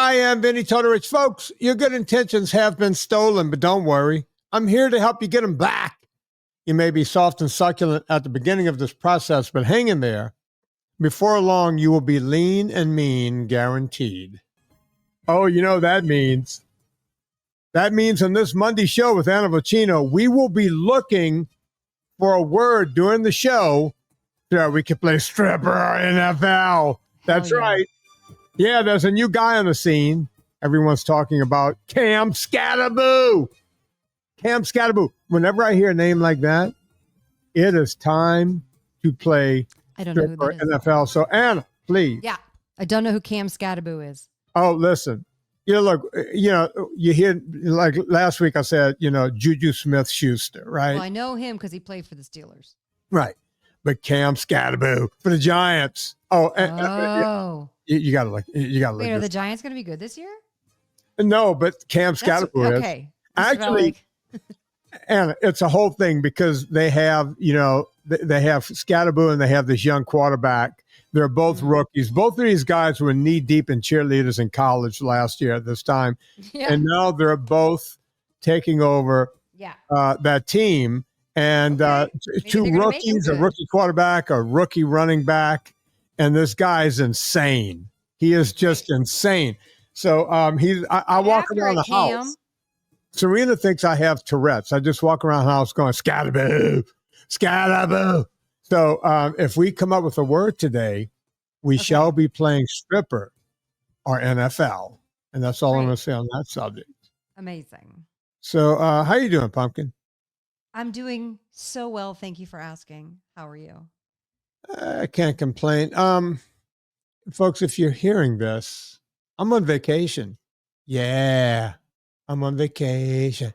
I am Vinnie Totorich. Folks, your good intentions have been stolen, but don't worry. I'm here to help you get them back. You may be soft and succulent at the beginning of this process, but hang in there. Before long, you will be lean and mean, guaranteed. Oh, you know what that means? That means on this Monday show with Anna Vocino, we will be looking for a word during the show so we can play stripper NFL. That's right. Yeah, there's a new guy on the scene. Everyone's talking about Cam Scatterboo. Cam Scatterboo. Whenever I hear a name like that, it is time to play stripper NFL. So, Anna, please. Yeah, I don't know who Cam Scatterboo is. Oh, listen. Look, you hear, like last week I said, Juju Smith-Schuster, right? Well, I know him because he played for the Steelers. Right. But Cam Scatterboo for the Giants. Oh. You gotta look. Wait, are the Giants going to be good this year? No, but Cam Scatterboo is. Okay. Actually, and it's a whole thing because they have, they have Scatterboo and they have this young quarterback. They're both rookies. Both of these guys were knee deep in cheerleaders in college last year at this time. Yeah. And now they're both taking over that team. And two rookies, a rookie quarterback, a rookie running back. And this guy's insane. He is just insane. So I walk around the house. Serena thinks I have Tourette's. I just walk around the house going, Scatterboo, Scatterboo. So if we come up with a word today, we shall be playing stripper or NFL. And that's all I'm going to say on that subject. Amazing. So how you doing, Pumpkin? I'm doing so well. Thank you for asking. How are you? I can't complain. Folks, if you're hearing this, I'm on vacation. Yeah, I'm on vacation.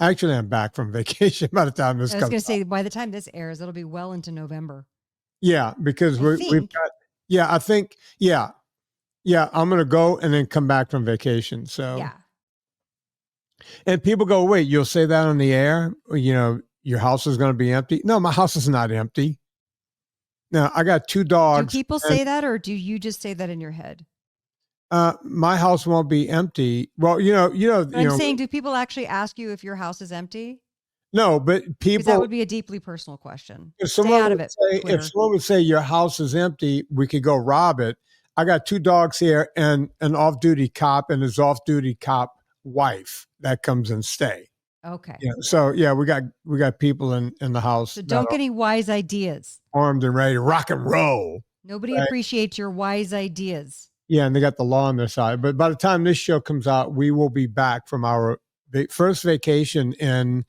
Actually, I'm back from vacation by the time this comes out. I was going to say, by the time this airs, it'll be well into November. Yeah, because we've got, I think, I'm going to go and then come back from vacation. So, yeah. And people go, wait, you'll say that on the air? Your house is going to be empty? No, my house is not empty. Now, I got 2 dogs. Do people say that, or do you just say that in your head? My house won't be empty. Well, I'm saying, do people actually ask you if your house is empty? No, but people. That would be a deeply personal question. If someone would say your house is empty, we could go rob it. I got 2 dogs here and an off-duty cop and his off-duty cop wife that comes and stay. Okay. Yeah. So we got people in the house. So don't get any wise ideas. Armed and ready to rock and roll. Nobody appreciates your wise ideas. Yeah, and they got the law on their side. But by the time this show comes out, we will be back from our first vacation in,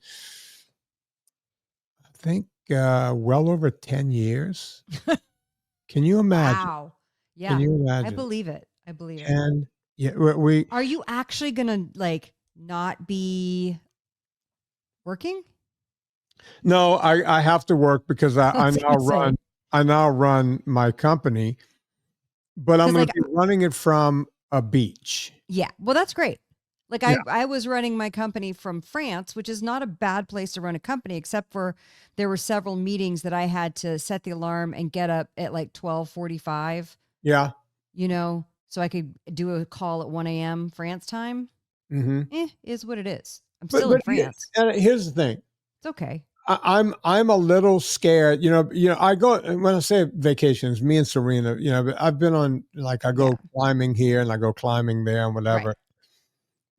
I think, well over 10 years. Can you imagine? Wow. Yeah. Can you imagine? I believe it. And are you actually going to not be working? No, I have to work because I now run my company, but I'm going to be running it from a beach. Yeah. Well, that's great. I was running my company from France, which is not a bad place to run a company, except for there were several meetings that I had to set the alarm and get up at 12:45. Yeah. So I could do a call at 1 a.m. France time. Mm-hmm. Is what it is. I'm still in France. Here's the thing. It's okay. I'm a little scared. I go, when I say vacations, me and Serena, I've been on, I go climbing here and I go climbing there and whatever. Right.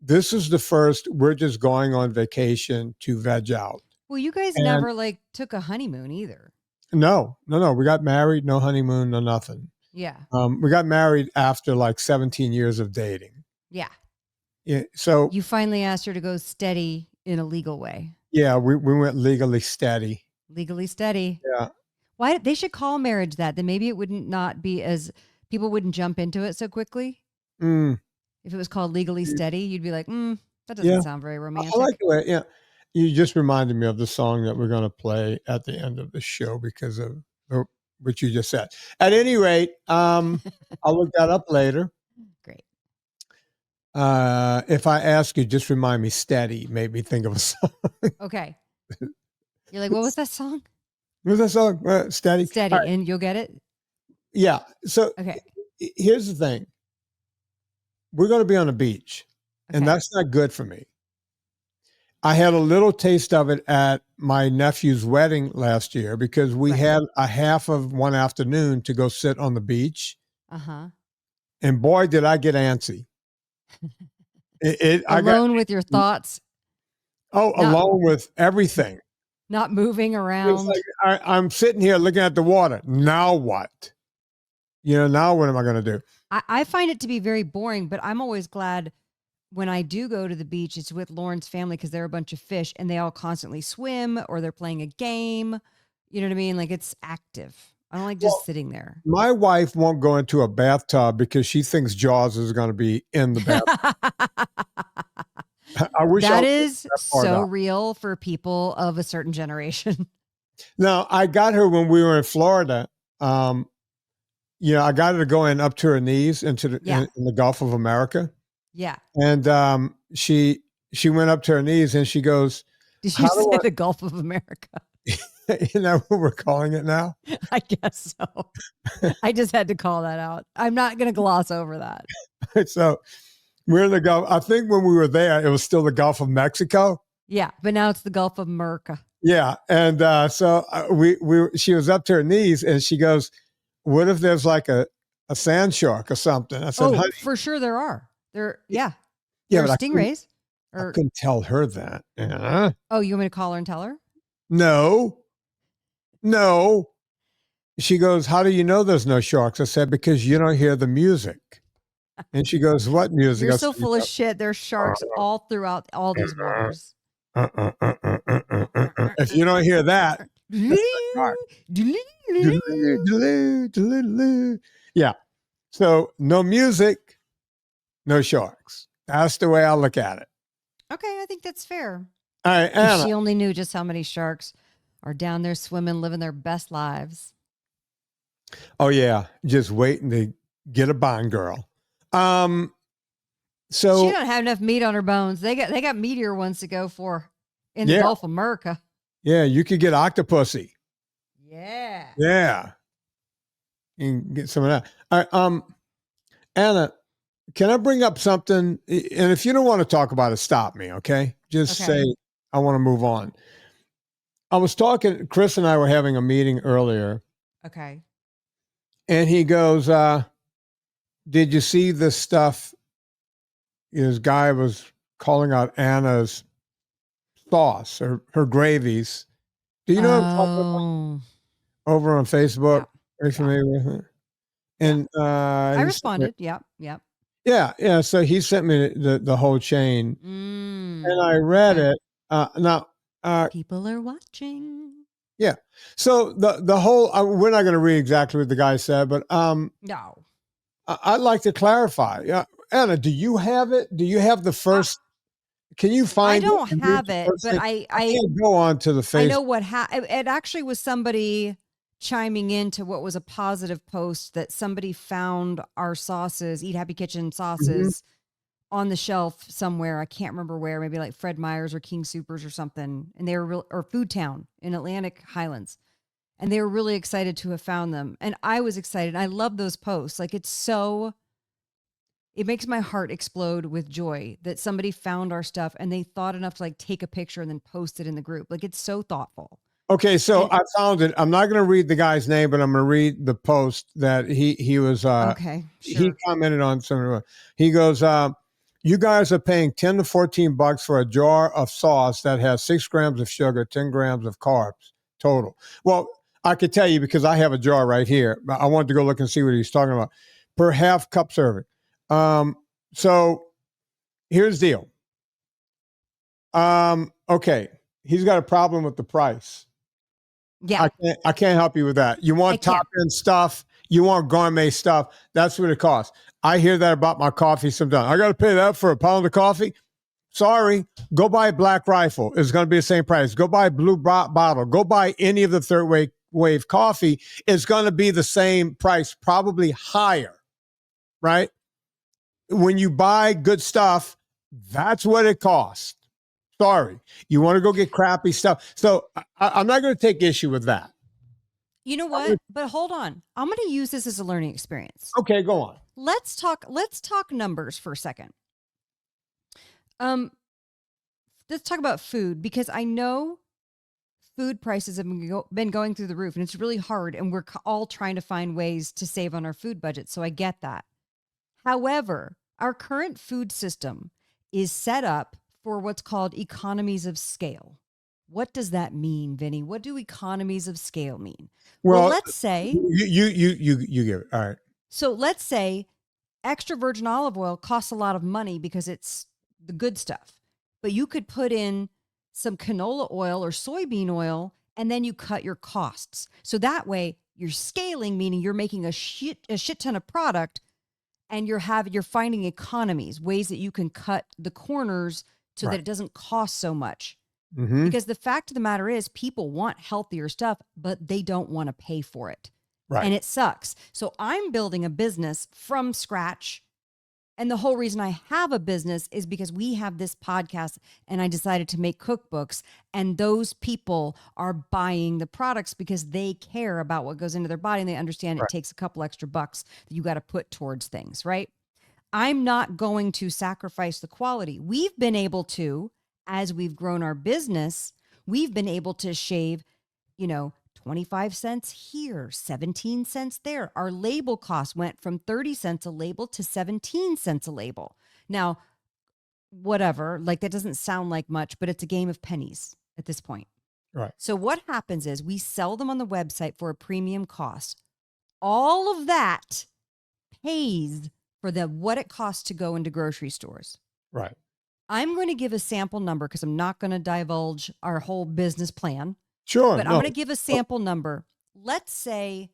This is the first, we're just going on vacation to veg out. Well, you guys never took a honeymoon either. No. We got married, no honeymoon, no nothing. Yeah. We got married after 17 years of dating. Yeah. Yeah. So you finally asked her to go steady in a legal way. Yeah, we went legally steady. Legally steady. Yeah. Why they should call marriage that? Then maybe it wouldn't not be as people wouldn't jump into it so quickly. If it was called legally steady, you'd be like, that doesn't sound very romantic. I like the way. Yeah, you just reminded me of the song that we're going to play at the end of the show because of what you just said. At any rate, I'll look that up later. Great. If I ask you, just remind me, steady, made me think of a song. Okay. You're like, what was that song? What was that song? Steady. Steady, right. And you'll get it? Yeah. So okay. Here's the thing. we're going to be on the beach, and Okay. that's not good for me. I had a little taste of it at my nephew's wedding last year because we Right. had a half of one afternoon to go sit on the beach. Uh-huh. And boy, did I get antsy. Alone with your thoughts, not alone with everything. not moving It's around. like I'm sitting here looking at the water. Now what? Now what am I going to do? I find it to be very boring, but I'm always glad when I do go to the beach, it's with Lauren's family because they're a bunch of fish and they all constantly swim or they're playing a game. You know what I mean? Like it's active. I don't like just sitting there. My wife won't go into a bathtub because she thinks Jaws is going to be in the bathtub. I wish that I is that so real for people of a certain generation. Now, I got her when we were in Florida. I got her to go in up to her knees into in the Gulf of America. Yeah. And she went up to her knees and she goes, "Did you say the Gulf of America?" Isn't that what we're calling it now? I guess so. I just had to call that out. I'm not going to gloss over that. So we're in the Gulf. I think when we were there, it was still the Gulf of Mexico. Yeah, but now it's the Gulf of America. Yeah, and she was up to her knees, and she goes, "What if there's like a sand shark or something?" I said, "Honey, for sure there are. There are but stingrays." I couldn't tell her that. Yeah. Oh, you want me to call her and tell her? No. She goes, "How do you know there's no sharks?" I said, "Because you don't hear the music." And she goes, "What music?" You're so full of shit. There's sharks all throughout all these waters. If you don't hear that, yeah. So no music, no sharks. That's the way I look at it. Okay, I think that's fair. All right, Anna. If she only knew just how many sharks are down there swimming, living their best lives. Oh yeah, just waiting to get a bond girl. So she don't have enough meat on her bones. They got meatier ones to go for in the Gulf of America. Yeah, you could get Octopussy. Yeah. Yeah. You can get some of that. All right, Anna, can I bring up something? And if you don't want to talk about it, stop me, okay? Just say, I want to move on. I was talking, Chris and I were having a meeting earlier. Okay. And he goes, did you see this stuff? This guy was calling out Anna's sauce or her gravies. Do you know what I'm talking about? Over on Facebook? Are you familiar with it? And I responded. Yep. Yeah. So he sent me the whole chain. And I read it. Now people are watching. Yeah. So the whole we're not going to read exactly what the guy said, but no. I'd like to clarify. Yeah, Anna, do you have it? Do you have the first? Can you find? I don't have it, but I can't go on to the Facebook. I know what it actually was somebody chiming into what was a positive post that somebody found our sauces, Eat Happy Kitchen sauces, on the shelf somewhere. I can't remember where, maybe like Fred Meyer's or King Soopers or something. And they were or Food Town in Atlantic Highlands. And they were really excited to have found them. And I was excited. I love those posts. Like it makes my heart explode with joy that somebody found our stuff and they thought enough to like take a picture and then post it in the group. Like it's so thoughtful. Okay, so I found it. I'm not going to read the guy's name, but I'm going to read the post that he was. Okay, sure. He commented on something. He goes, "You guys are paying $10 to $14 for a jar of sauce that has 6 grams of sugar, 10 grams of carbs total." Well, I could tell you because I have a jar right here. I wanted to go look and see what he's talking about. Per half cup serving. So here's the deal. Okay, he's got a problem with the price. Yeah. I can't help you with that. You want top end stuff, you want gourmet stuff, that's what it costs. I hear that about my coffee sometimes. I got to pay that for a pound of coffee. Sorry, go buy Black Rifle. It's going to be the same price. Go buy Blue Bottle. Go buy any of the third wave coffee. It's going to be the same price, probably higher, right? When you buy good stuff, that's what it costs. Sorry. You want to go get crappy stuff. So I'm not going to take issue with that. You know what? But hold on. I'm going to use this as a learning experience. Okay, go on. Let's talk numbers for a second. Let's talk about food, because I know food prices have been going through the roof, and it's really hard, and we're all trying to find ways to save on our food budget. So I get that. However, our current food system is set up for what's called economies of scale. What does that mean, Vinny? What do economies of scale mean? Well, let's say you give it. All right. So let's say extra virgin olive oil costs a lot of money because it's the good stuff, but you could put in some canola oil or soybean oil, and then you cut your costs. So that way you're scaling, meaning you're making a shit ton of product, and you're finding economies, ways that you can cut the corners so that it doesn't cost so much. Mm-hmm. Because the fact of the matter is, people want healthier stuff, but they don't want to pay for it. Right. And it sucks. So I'm building a business from scratch. And the whole reason I have a business is because we have this podcast, and I decided to make cookbooks, and those people are buying the products because they care about what goes into their body, and they understand it takes a couple extra bucks that you got to put towards things, right? I'm not going to sacrifice the quality. We've been able to, as we've grown our business, we've been able to shave, 25 cents here, 17 cents there. Our label cost went from 30 cents a label to 17 cents a label. Now, whatever, like that doesn't sound like much, but it's a game of pennies at this point. Right. So what happens is we sell them on the website for a premium cost. All of that pays for what it costs to go into grocery stores. Right. I'm going to give a sample number because I'm not going to divulge our whole business plan. Sure. But I'm going to give a sample number. Let's say,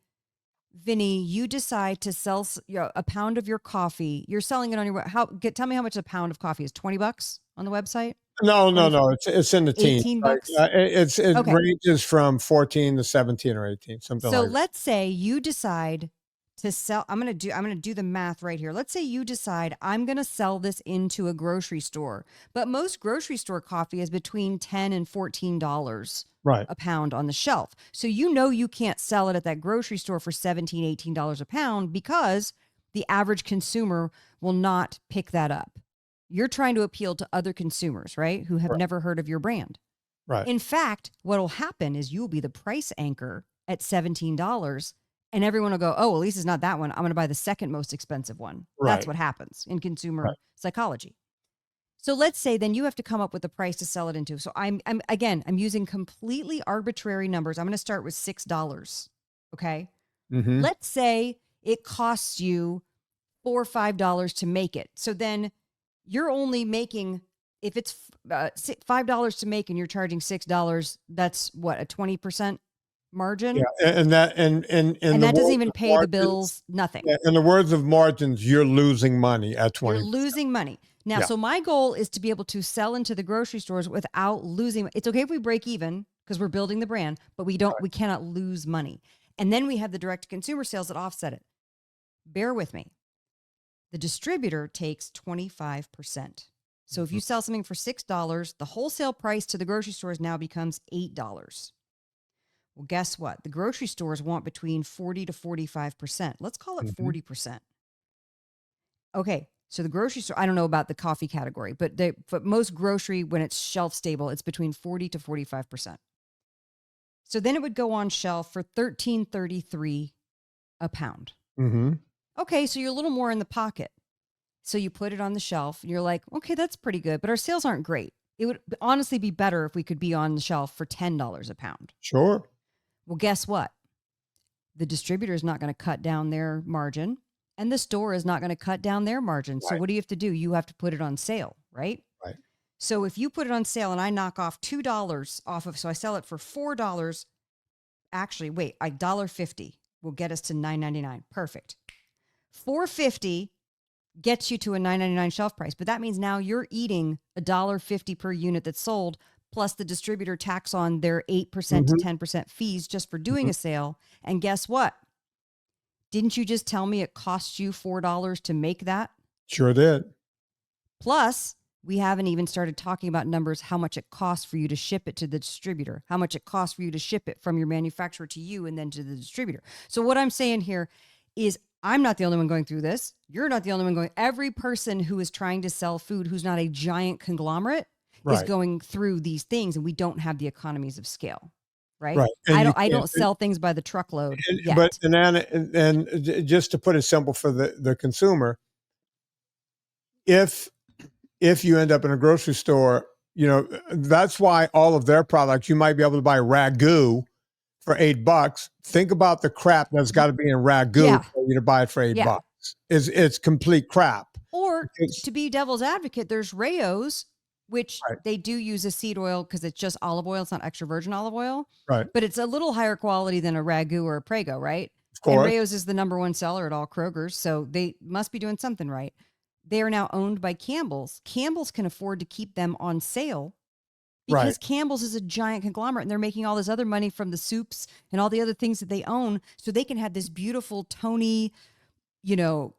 Vinny, you decide to sell a pound of your coffee. You're selling it on your tell me how much a pound of coffee is. $20 on the website? No. It's in the teens. $18. It ranges from 14 to 17 or 18, something like that. So let's say you decide to sell. I'm going to do the math right here. Let's say you decide I'm going to sell this into a grocery store, but most grocery store coffee is between $10 and $14 a pound on the shelf. So you can't sell it at that grocery store for $17, $18 a pound because the average consumer will not pick that up. You're trying to appeal to other consumers, right? Who have never heard of your brand. Right. In fact, what will happen is you'll be the price anchor at $17, and everyone will go, oh, well, at least it's not that one. I'm going to buy the second most expensive one. Right. That's what happens in consumer psychology. So let's say then you have to come up with a price to sell it into. So I'm using completely arbitrary numbers. I'm going to start with $6. Okay. Mm-hmm. Let's say it costs you $4 or $5 to make it. So then you're only making, if it's $5 to make and you're charging $6, that's what, a 20% margin? Yeah. And that doesn't even pay the bills, nothing. Yeah, in the words of margins, you're losing money at 20%. You're losing money. Now, so my goal is to be able to sell into the grocery stores without losing. It's okay if we break even because we're building the brand, but we cannot lose money. And then we have the direct to consumer sales that offset it. Bear with me. The distributor takes 25%. So if you sell something for $6, the wholesale price to the grocery stores now becomes $8. Well, guess what? The grocery stores want between 40 to 45%. Let's call it 40%. Okay. So the grocery store, I don't know about the coffee category, but most grocery, when it's shelf stable, it's between 40 to 45%. So then it would go on shelf for $13.33 a pound. Mm-hmm. Okay, so you're a little more in the pocket. So you put it on the shelf and you're like, okay, that's pretty good, but our sales aren't great. It would honestly be better if we could be on the shelf for $10 a pound. Sure. Well, guess what? The distributor is not going to cut down their margin. And the store is not going to cut down their margin. So what do you have to do? You have to put it on sale, right? Right. So if you put it on sale and I knock off $2 off of, so I sell it for $4. Actually, wait, $1.50 will get us to $9.99. Perfect. $4.50 gets you to a $9.99 shelf price, but that means now you're eating $1.50 per unit that's sold, plus the distributor tax on their 8% to 10% fees just for doing a sale. And guess what? Didn't you just tell me it cost you $4 to make that? Sure did. Plus, We haven't even started talking about numbers, how much it costs for you to ship it to the distributor, how much it costs for you to ship it from your manufacturer to you and then to the distributor. So what I'm saying here is I'm not the only one going through this. You're not the only one going. Every person who is trying to sell food who's not a giant conglomerate is going through these things, and we don't have the economies of scale. Right. And I don't sell things by the truckload yet. But and just to put it simple for the consumer, if you end up in a grocery store, you know, that's why all of their products, you might be able to buy ragu for $8. Think about the crap that's got to be in ragu for you to buy it for $8. It's complete crap. Or to be devil's advocate, there's Rayo's, which they do use a seed oil because it's just olive oil. It's not extra virgin olive oil. Right. But it's a little higher quality than a ragu or a Prego, right? Of course. And Rayo's is the #1 seller at all Kroger's. So they must be doing something right. They are now owned by Campbell's. Campbell's can afford to keep them on sale because Campbell's is a giant conglomerate and they're making all this other money from the soups and all the other things that they own. So they can have this beautiful Tony, you know,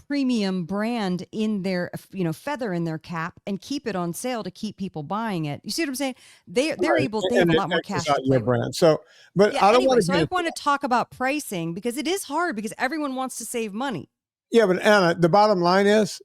premium brand in their, you know, feather in their cap and keep it on sale to keep people buying it. You see what I'm saying? They're able, they have a lot more cash to play with. So, but I don't want to. So I want to talk about pricing because it is hard because everyone wants to save money. Yeah, but Anna, the bottom line is,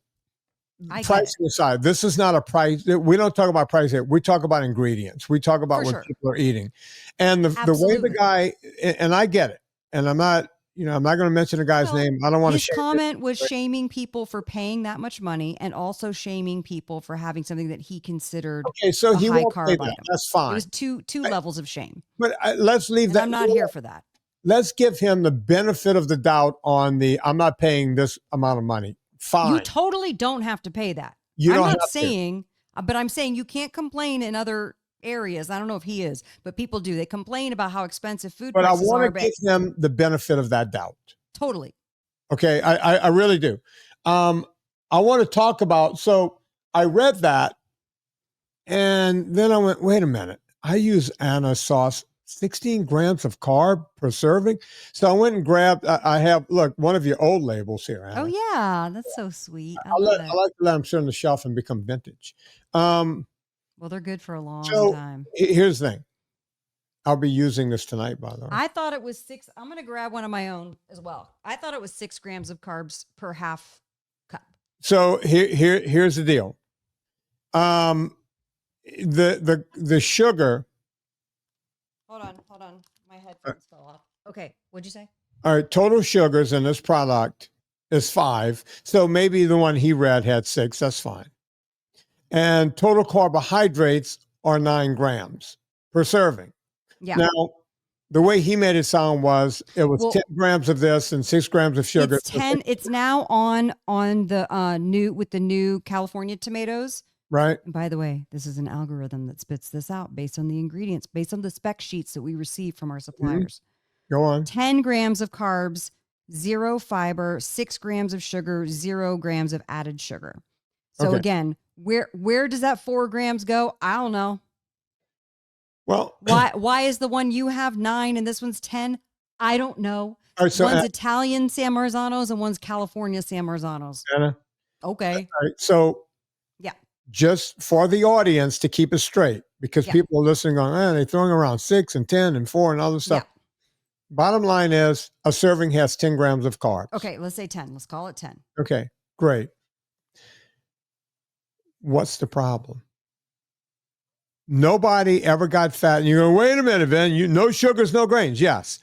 pricing aside, this is not a price. We don't talk about price here. We talk about ingredients. We talk about what people are eating, and the way the guy, and I get it, and I'm not. You know, I'm not going to mention the guy's name. I don't want to. His comment was shaming people for paying that much money and also shaming people for having something that he considered so he high won't carb pay that. item. That's fine. It was two levels of shame. But let's leave that. I'm not here for that. Let's give him the benefit of the doubt on I'm not paying this amount of money. Fine. You totally don't have to pay that. I'm not saying, but I'm saying you can't complain in other areas. I don't know if he is, but people do. They complain about how expensive food prices are. But I want to give him the benefit of that doubt. Totally. Okay, I really do. I want to talk about, so I read that, and then I went, wait a minute. I use Anna sauce, 16 grams of carb per serving. So I went and grabbed, I have, look, one of your old labels here, Anna. Oh, yeah. That's so sweet. I like to let them sit on the shelf and become vintage. Well, they're good for a long time. Here's the thing. I'll be using this tonight, by the way. I thought it was 6. I'm going to grab one of my own as well. I thought it was 6 grams of carbs per half cup. So here's the deal. The sugar. Hold on. My headphones fell off. Okay. What'd you say? All right. Total sugars in this product is 5. So maybe the one he read had 6. That's fine. And total carbohydrates are 9 grams per serving. Yeah. Now, the way he made it sound was it was 10 grams of this and 6 grams of sugar. It's 10. It's now on the new California tomatoes. Right. And by the way, this is an algorithm that spits this out based on the ingredients, based on the spec sheets that we receive from our suppliers. Mm-hmm. Go on. 10 grams of carbs, 0 fiber, 6 grams of sugar, 0 grams of added sugar. So again, where does that 4 grams go? I don't know. Well, why is the one you have 9 and this one's 10? I don't know. All right, so one's Italian San Marzanos and one's California San Marzanos. Anna. Okay. All right, so just for the audience to keep it straight, because people are listening going, they're throwing around 6 and 10 and 4 and all this stuff. Bottom line is a serving has 10 grams of carbs. Okay, let's say 10. Let's call it 10. Okay, great. What's the problem? Nobody ever got fat. And you go, wait a minute, Vin, no sugars, no grains. Yes.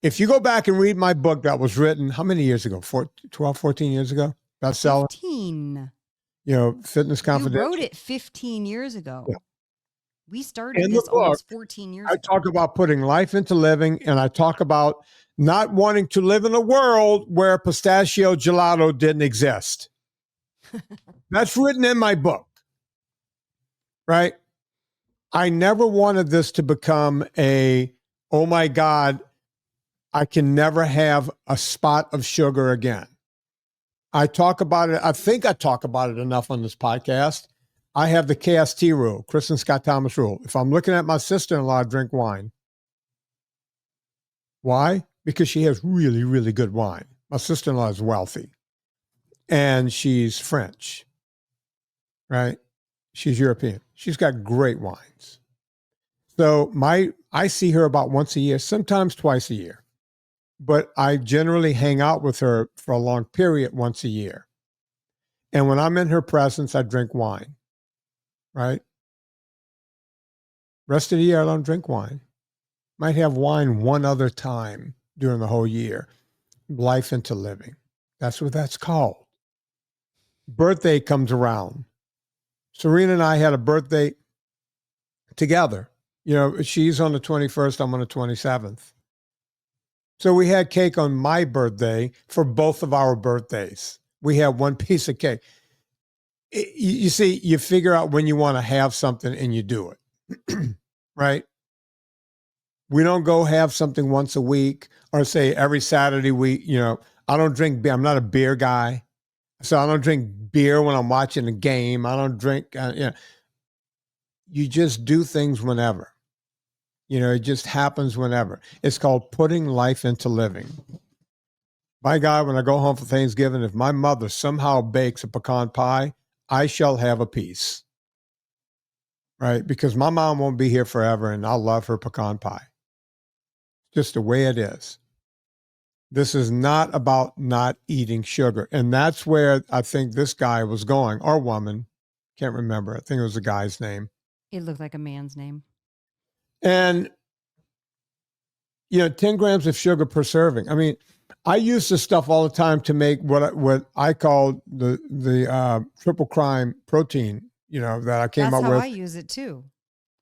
If you go back and read my book that was written, how many years ago? 12, 14 years ago? Bestseller? 15. You know, Fitness Confidential. You wrote it 15 years ago. Yeah. We started this almost 14 years ago. I talk about putting life into living, and I talk about not wanting to live in a world where pistachio gelato didn't exist. That's written in my book, right? I never wanted this to become oh my God, I can never have a spot of sugar again. I talk about it. I think I talk about it enough on this podcast. I have the KST rule, Kristen Scott Thomas rule. If I'm looking at my sister-in-law, I drink wine. Why? Because she has really, really good wine. My sister-in-law is wealthy and she's French. right? She's European. She's got great wines. So I see her about once a year, sometimes twice a year, but I generally hang out with her for a long period once a year. And when I'm in her presence, I drink wine, right? Rest of the year, I don't drink wine. Might have wine one other time during the whole year. Life into living. That's what that's called. Birthday comes around. Serena and I had a birthday together. You know, she's on the 21st, I'm on the 27th. So we had cake on my birthday for both of our birthdays. We had one piece of cake. You see, you figure out when you want to have something and you do it, right? We don't go have something once a week or say every Saturday week. You know, I don't drink beer. I'm not a beer guy. So I don't drink beer when I'm watching a game. I don't drink, you know, you just do things whenever. You know, it just happens whenever. It's called putting life into living. By God, when I go home for Thanksgiving, if my mother somehow bakes a pecan pie, I shall have a piece. Right? Because my mom won't be here forever and I'll love her pecan pie. Just the way it is. This is not about not eating sugar. And that's where I think this guy was going, or woman. Can't remember. I think it was a guy's name. It looked like a man's name. And, you know, 10 grams of sugar per serving. I mean, I use this stuff all the time to make what I call the triple crime protein, you know, that I came up with. That's how I use it too.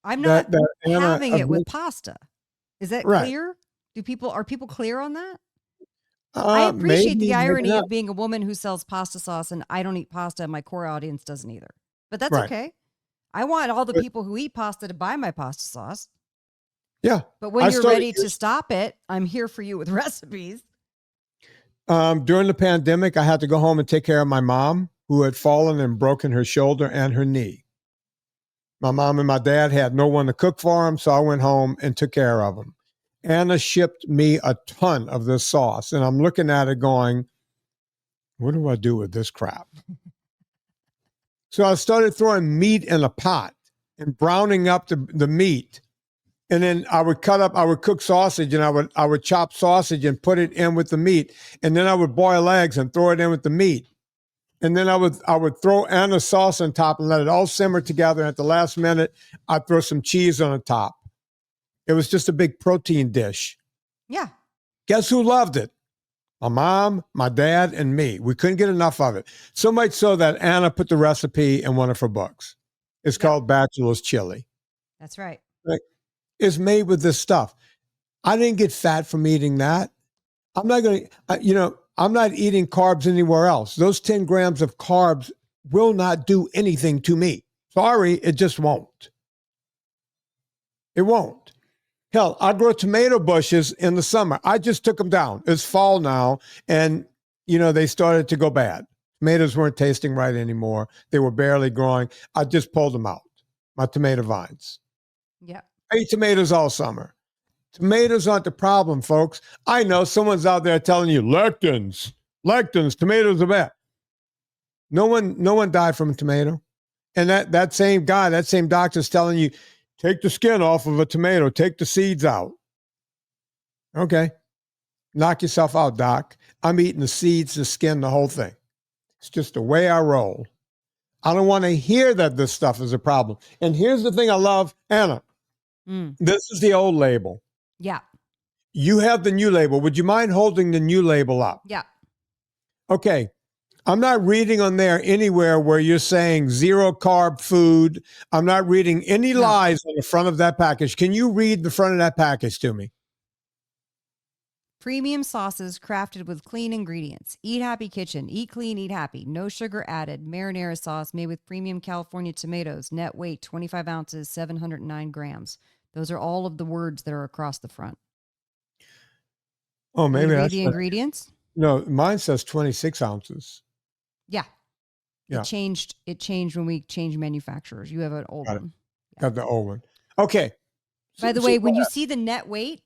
I'm not having it with pasta. Is that clear? Are people clear on that? I appreciate the irony of being a woman who sells pasta sauce, and I don't eat pasta, and my core audience doesn't either. But that's okay. I want all the people who eat pasta to buy my pasta sauce. Yeah. But when you're ready to stop it, I'm here for you with recipes. During the pandemic, I had to go home and take care of my mom, who had fallen and broken her shoulder and her knee. My mom and my dad had no one to cook for them, so I went home and took care of them. Anna shipped me a ton of this sauce, and I'm looking at it going, what do I do with this crap? So I started throwing meat in a pot and browning up the meat. And then I would cook sausage, and I would chop sausage and put it in with the meat. And then I would boil eggs and throw it in with the meat. And then I would throw Anna's sauce on top and let it all simmer together. And at the last minute, I'd throw some cheese on the top. It was just a big protein dish. Yeah. Guess who loved it? My mom, my dad, and me. We couldn't get enough of it. So much so that Anna put the recipe in one of her books. It's called Bachelor's Chili. That's right. It's made with this stuff. I didn't get fat from eating that. I'm not going to, I'm not eating carbs anywhere else. Those 10 grams of carbs will not do anything to me. Sorry, it just won't. It won't. Hell, I grow tomato bushes in the summer. I just took them down. It's fall now, and, they started to go bad. Tomatoes weren't tasting right anymore. They were barely growing. I just pulled them out, my tomato vines. Yeah. I eat tomatoes all summer. Tomatoes aren't the problem, folks. I know someone's out there telling you lectins, tomatoes are bad. No one died from a tomato. And that same guy, that same doctor's telling you, take the skin off of a tomato, take the seeds out. Okay. Knock yourself out, doc. I'm eating the seeds, the skin, the whole thing. It's just the way I roll. I don't want to hear that this stuff is a problem. And here's the thing I love, Anna. This is the old label. Yeah. You have the new label. Would you mind holding the new label up? Yeah. Okay. I'm not reading on there anywhere where you're saying zero carb food. I'm not reading any lies on the front of that package. Can you read the front of that package to me? Premium sauces crafted with clean ingredients. Eat Happy Kitchen. Eat clean, eat happy. No sugar added. Marinara sauce made with premium California tomatoes. Net weight 25 ounces, 709 grams. Those are all of the words that are across the front. Oh, maybe read the ingredients? No, mine says 26 ounces. Yeah. It changed when we changed manufacturers. You have an old one. Got the old one. Okay. By the way, when you see the net weight,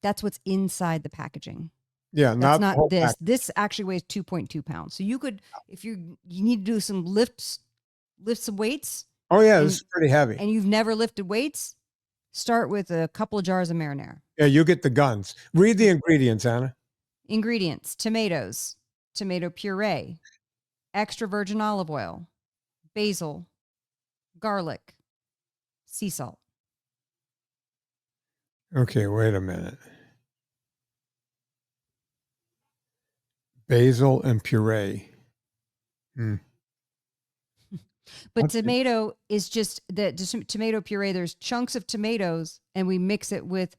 that's what's inside the packaging. Yeah, that's not this. This actually weighs 2.2 pounds. So you could, if you need to do some lifts lift some weights. Oh yeah, this is pretty heavy. And you've never lifted weights, start with a couple of jars of marinara. Yeah, you get the guns. Read the ingredients, Anna. Ingredients: tomatoes, tomato puree, extra virgin olive oil, basil, garlic, sea salt. Okay, wait a minute. Basil and puree. But tomato is just tomato puree. There's chunks of tomatoes, and we mix it with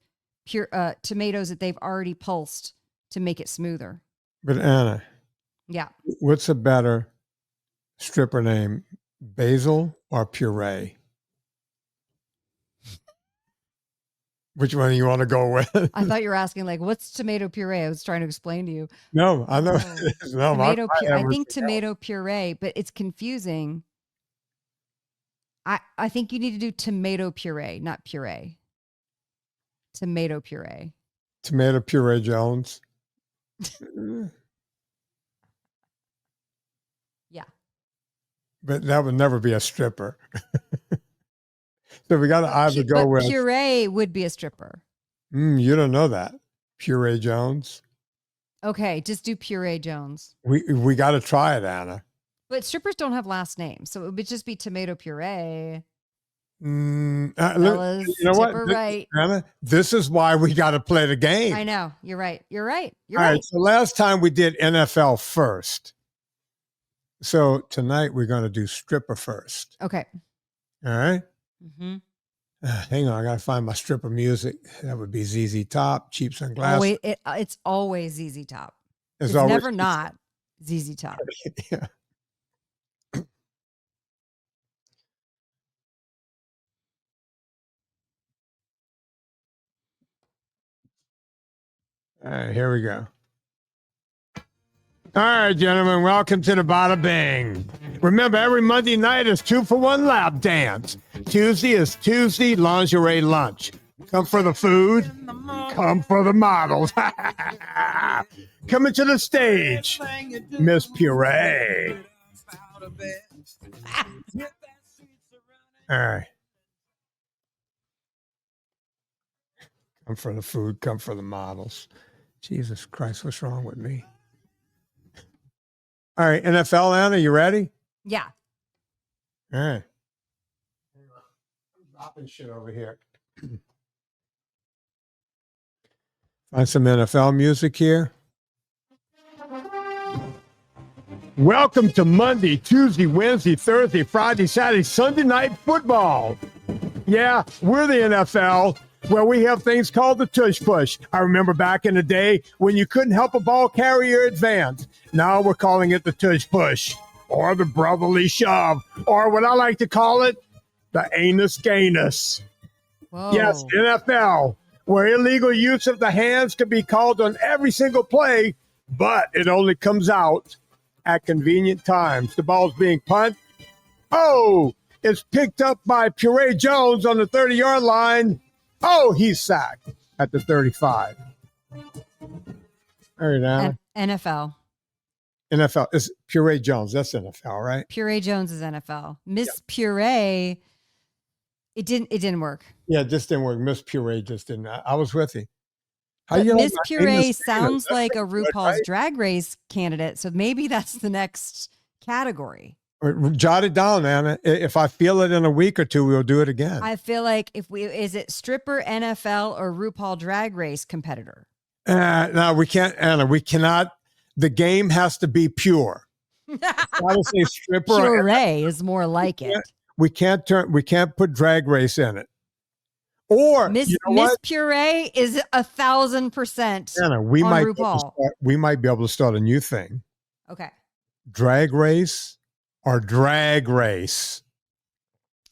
pure tomatoes that they've already pulsed to make it smoother. But Anna, Yeah. what's a better stripper name, basil or puree? Which one do you want to go with? I thought you were asking like, what's tomato puree? I was trying to explain to you. No, I know. No, Tomato I think tomato puree, but it's confusing. I think you need to do tomato puree, not puree. Tomato puree. Tomato puree Jones. Yeah. But that would never be a stripper. So we got to either go with puree would be a stripper. You don't know that. Puree Jones. Okay, just do puree Jones. We got to try it, Anna. But strippers don't have last names, so it would just be tomato puree. Fellas, you know what, right. Anna? This is why we got to play the game. I know. You're right. You're right. All right. So last time we did NFL first. So tonight we're going to do stripper first. Okay. All right. Mm-hmm. Hang on, I gotta find my stripper music. That would be ZZ Top, Cheap Sunglasses. It's always ZZ Top. It's always never not ZZ Top. Yeah. All right, here we go. All right, gentlemen, welcome to the Bada Bing. Remember, every Monday night is 2-for-1 lap dance. Tuesday is Tuesday lingerie lunch. Come for the food, come for the models. Coming to the stage, Miss Puree. All right. Come for the food, come for the models. Jesus Christ, what's wrong with me? All right, NFL, Anna, you ready? Yeah. All right. I'm dropping shit over here. Find some NFL music here. Welcome to Monday, Tuesday, Wednesday, Thursday, Friday, Saturday, Sunday night football. Yeah, we're the NFL, where we have things called the tush push. I remember back in the day when you couldn't help a ball carrier advance. Now we're calling it the tush push, or the brotherly shove, or what I like to call it, the anus gainus. Whoa. Yes, NFL, where illegal use of the hands can be called on every single play, but it only comes out at convenient times. The ball's being punted. Oh, it's picked up by Puree Jones on the 30-yard line. Oh, he's sacked at the 35. All right, now. NFL. NFL is Puree Jones. That's NFL, right? Puree Jones is NFL. Miss Puree. It didn't work. Yeah, it just didn't work. Miss Puree just didn't. I was with you. Miss Puree sounds like a RuPaul's Drag Race candidate, so maybe that's the next category. Jot it down, Anna. If I feel it in a week or two, we'll do it again. I feel like is it stripper, NFL, or RuPaul Drag Race competitor? No, we can't, Anna. We cannot. The game has to be pure. Gotta say stripper. Puree is more like it. We can't put drag race in it. Or Miss Puree is 1,000%. Anna, we might be able to start a new thing. Okay. Drag race or drag race.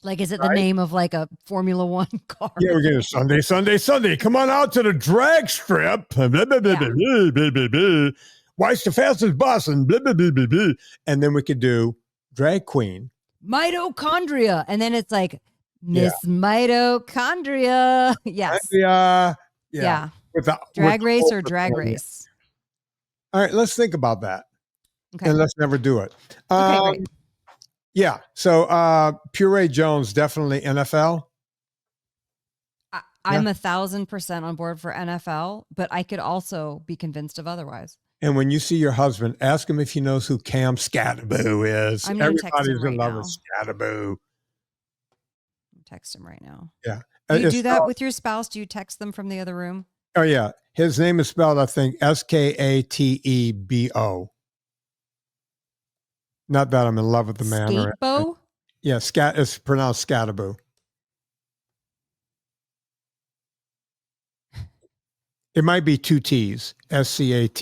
Like, is it the name of like a Formula One car? Yeah, we're getting Sunday. Come on out to the drag strip. Blah, blah, blah, blah, blah, blah, blah, blah. Why's the fastest bus? And blah, blah, blah, blah, blah. And then we could do drag queen. Mitochondria. And then it's like Miss Mitochondria. Yes. Yeah. Drag race or drag race? All right, let's think about that. Okay. And let's never do it. Okay, great. Yeah. So Puree Jones, definitely NFL. I'm 1,000% on board for NFL, but I could also be convinced of otherwise. And when you see your husband, ask him if he knows who Cam Scatterboo is. I'm going to text him Everybody's in right love with now. Scatterboo. Text him right now. Yeah. Do you It's do that spelled, with your spouse? Do you text them from the other room? oh, yeah. His name is spelled, I think, Skatebo. Not that I'm in love with the man or anything. Skatebo? Yeah, it's pronounced Scatterboo. It might be two T's, Skattebo.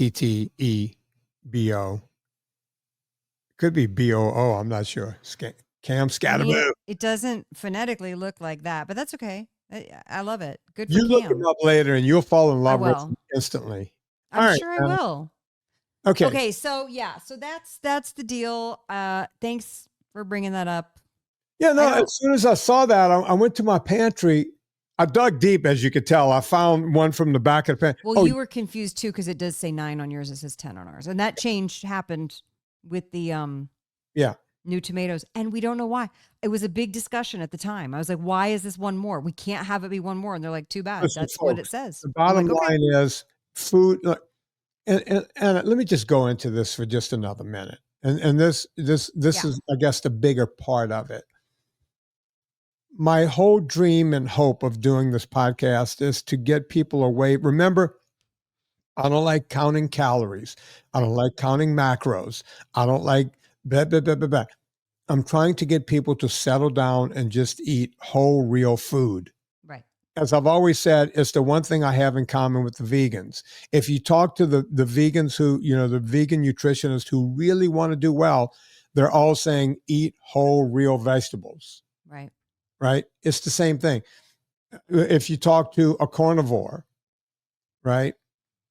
Could be Boo. I'm not sure. Cam I mean, Scatterboo. it doesn't phonetically look like that, but that's okay. I love it. Good for You look him Cam. up later and you'll fall in I love with will. him instantly. All I'm right, sure I Anna. will. Okay. Okay, so yeah, so that's the deal. Thanks for bringing that up. Yeah, no, as soon as I saw that, I went to my pantry. I dug deep, as you could tell. I found one from the back of the pantry. Well, you were confused too because it does say 9 on yours. It says 10 on ours, and that change happened with the yeah. new tomatoes, and we don't know why. It was a big discussion at the time. I was like, "Why is this one more? We can't have it be one more." And they're like, "Too bad. Listen, That's folks, what it says." the I'm bottom like, "Okay." line is food. Look, and let me just go into this for just another minute. And this Yeah. is, I guess, the bigger part of it. My whole dream and hope of doing this podcast is to get people away. Remember, I don't like counting calories. I don't like counting macros. I don't like blah, blah, blah, blah, blah. I'm trying to get people to settle down and just eat whole, real food. Right. As I've always said, it's the one thing I have in common with the vegans. If you talk to the vegans who, the vegan nutritionists who really want to do well, they're all saying eat whole, real vegetables. Right. Right? It's the same thing. If you talk to a carnivore, right?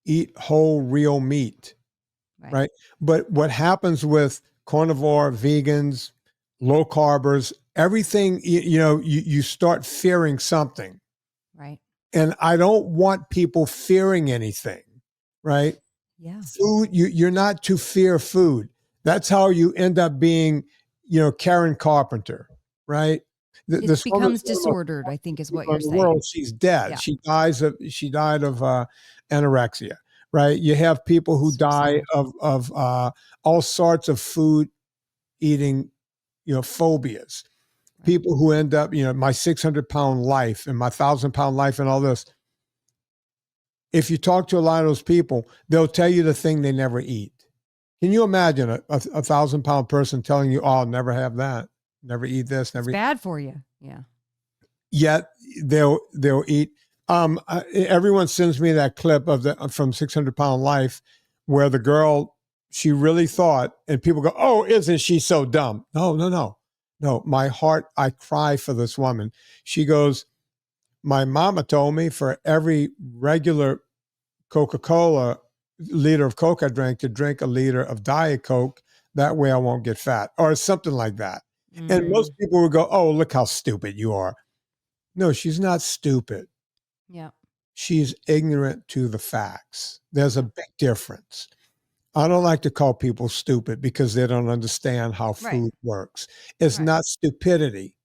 Eat whole, real meat. Right? But what happens with carnivore, vegans, low carbers, everything, you start fearing something. Right. And I don't want people fearing anything, right? Yeah. Food, you're not to fear food. That's how you end up being, Karen Carpenter, right? It becomes disordered, I think is what you're saying. World, she's dead. Yeah. She died of anorexia, right? You have people who die of all sorts of food eating, phobias. Right. People who end up, my 600-pound life and my 1,000-pound life and all this. If you talk to a lot of those people, they'll tell you the thing they never eat. Can you imagine a 1,000-pound person telling you, "Oh, I'll never have that, never eat this, never"? It's bad for you. Yeah. Yet they'll eat. Everyone sends me that clip from 600-Pound Life, where the girl, she really thought, and people go, "Oh, isn't she so dumb?" No. My heart, I cry for this woman. She goes, "My mama told me for every regular Coca-Cola liter of Coke I drank, to drink a liter of Diet Coke. That way I won't get fat," or something like that. Mm-hmm. And most people would go, "Oh, look how stupid you are." No, she's not stupid. Yeah. She's ignorant to the facts. There's a big difference. I don't like to call people stupid because they don't understand how food works. It's not stupidity.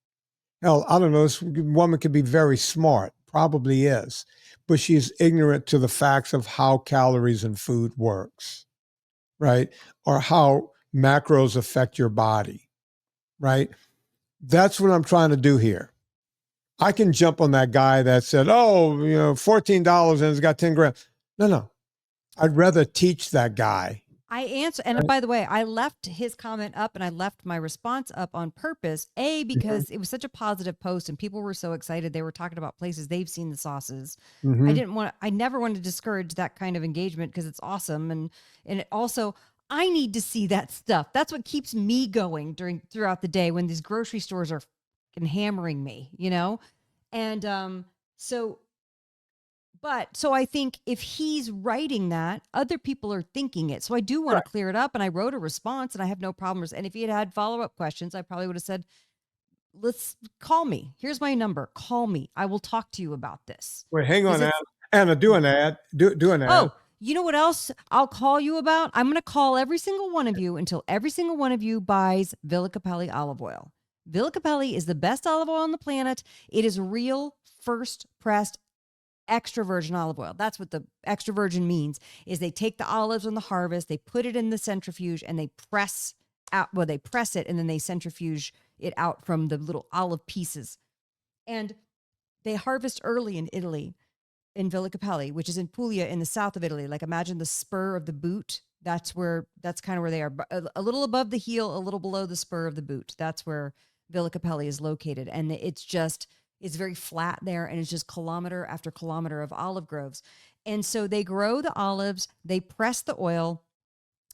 Hell, I don't know. This woman could be very smart, probably is, but she's ignorant to the facts of how calories in food works, right? Or how macros affect your body, right? That's what I'm trying to do here. I can jump on that guy that said, "Oh, $14 and it's got 10 grams." No. I'd rather teach that guy. I answer, and by the way, I left his comment up and I left my response up on purpose. Because it was such a positive post and people were so excited. They were talking about places they've seen the sauces. I never want to discourage that kind of engagement because it's awesome. And it also, I need to see that stuff. That's what keeps me going throughout the day when these grocery stores are fucking hammering me, And so I think if he's writing that, other people are thinking it. So I do want to clear it up. And I wrote a response and I have no problems. And if he had follow-up questions, I probably would have said, let's call me. Here's my number. Call me. I will talk to you about this. Wait, hang on, Anna. Do an ad. Do an ad. Oh, you know what else I'll call you about? I'm going to call every single one of you until every single one of you buys Villa Capelli olive oil. Villa Capelli is the best olive oil on the planet. It is real, first pressed, extra virgin olive oil. That's what the extra virgin means, is they take the olives on the harvest, they put it in the centrifuge, and they press out, well, they press it, and then they centrifuge it out from the little olive pieces. And they harvest early in Italy, in Villa Capelli, which is in Puglia in the south of Italy. Like, imagine the spur of the boot. That's kind of where they are. A little above the heel, a little below the spur of the boot. That's where Villa Capelli is located. And it's very flat there, and it's just kilometer after kilometer of olive groves. And so they grow the olives, they press the oil,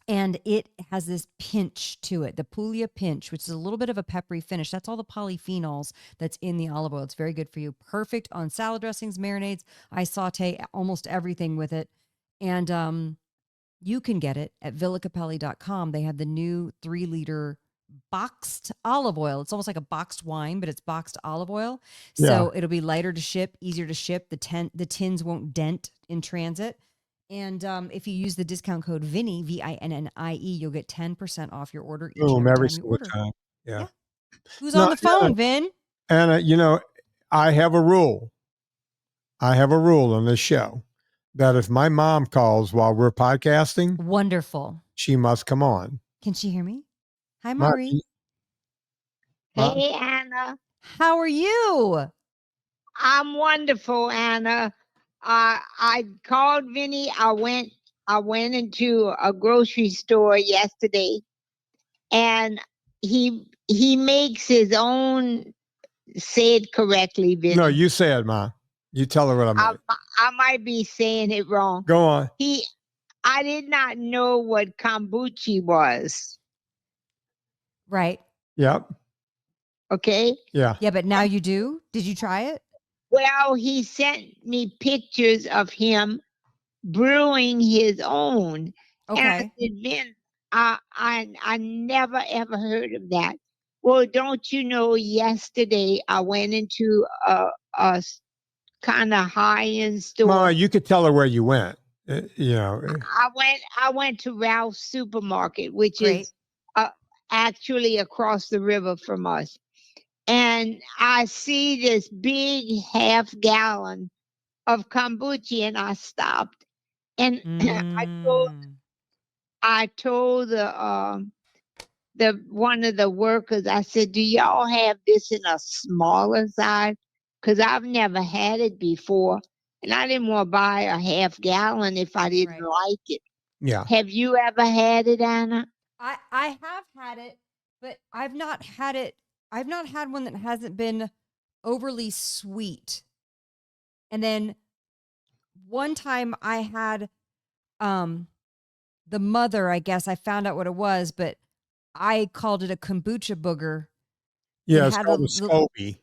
and it has this pinch to it, the Puglia pinch, which is a little bit of a peppery finish. That's all the polyphenols that's in the olive oil. It's very good for you. Perfect on salad dressings, marinades. I saute almost everything with it. And you can get it at villacapelli.com. They have the new 3-liter boxed olive oil. It's almost like a boxed wine, but it's boxed olive oil. So it'll be lighter to ship, easier to ship. The tins won't dent in transit. And if you use the discount code Vinnie, Vinnie, you'll get 10% off your order each and every time you order. Time. Yeah. Who's on the phone, Vin? Anna, you know, I have a rule. I have a rule on this show that if my mom calls while we're podcasting, wonderful, she must come on. Can she hear me? Hi, Marie. Hey, Anna. How are you? I'm wonderful, Anna. I called Vinnie. I went into a grocery store yesterday, and he makes his own. Say it correctly, Vinnie. No, you say it, Ma. You tell her what I meant. I might be saying it wrong. Go on. I did not know what kombucha was. Right. Yep. Okay. Yeah. Yeah, but now you do. Did you try it? Well, he sent me pictures of him brewing his own. Okay. And I said, Vin, I never ever heard of that. Well, don't you know, yesterday I went into a kind of high-end store. Ma, you could tell her where you went. You know. I went to Ralph's Supermarket, which Great. is actually across the river from us. And I see this big half-gallon of kombucha, and I stopped. And I told the one of the workers, I said, do y'all have this in a smaller size? Because I've never had it before. And I didn't want to buy a half-gallon if I didn't like it. Yeah. Have you ever had it, Anna? I have had it, but I've not had one that hasn't been overly sweet. And then one time I had the mother, I guess I found out what it was, but I called it a kombucha booger. Yeah, it's called a SCOBY.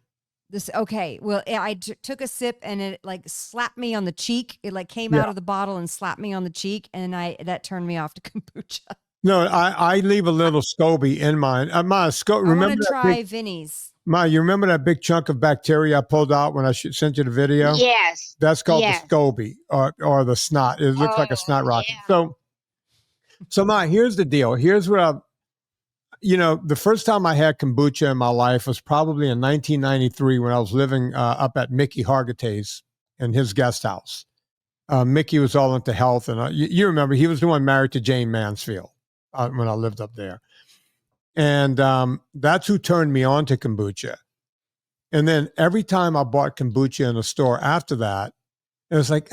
Well, I took a sip, and it like slapped me on the cheek. It like came out of the bottle and slapped me on the cheek, and that turned me off to kombucha. No, I leave a little SCOBY in mine. I want to try Vinnie's. Ma, you remember that big chunk of bacteria I pulled out when I sent you the video? Yes. That's called the SCOBY or the snot. It looks like a snot rocket. Yeah. So Ma, here's the deal. Here's what the first time I had kombucha in my life was probably in 1993 when I was living up at Mickey Hargitay's in his guest house. Mickey was all into health, and you remember he was the one married to Jane Mansfield when I lived up there. And that's who turned me on to kombucha. And then every time I bought kombucha in a store after that, it was like,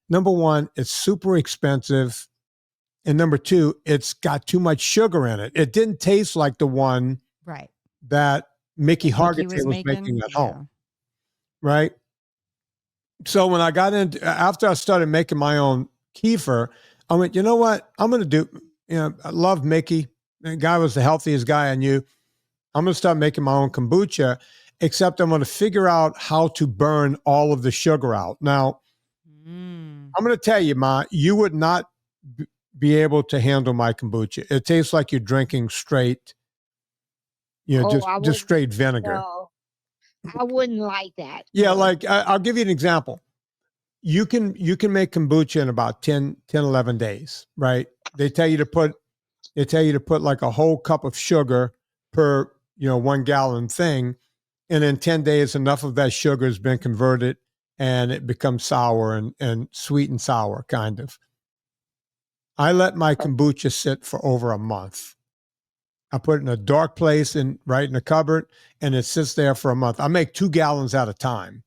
number one, it's super expensive. And number two, it's got too much sugar in it. It didn't taste like the one that Mickey Hargitay was making at home. Right? So when I got after I started making my own kefir, I went, you know what? I'm going to do, I love Mickey. The guy was the healthiest guy I knew. I'm going to start making my own kombucha, except I'm going to figure out how to burn all of the sugar out. Now, I'm going to tell you, Ma, you would not be able to handle my kombucha. It tastes like you're drinking straight, just straight vinegar. No, I wouldn't like that. Yeah, like I'll give you an example. you can make kombucha in about 10, 11 days, right? They tell you to put like a whole cup of sugar per, 1 gallon thing. And in 10 days, enough of that sugar has been converted and it becomes sour and sweet and sour, kind of. I let my kombucha sit for over a month. I put it in a dark place right in the cupboard, and it sits there for a month. I make 2 gallons at a time.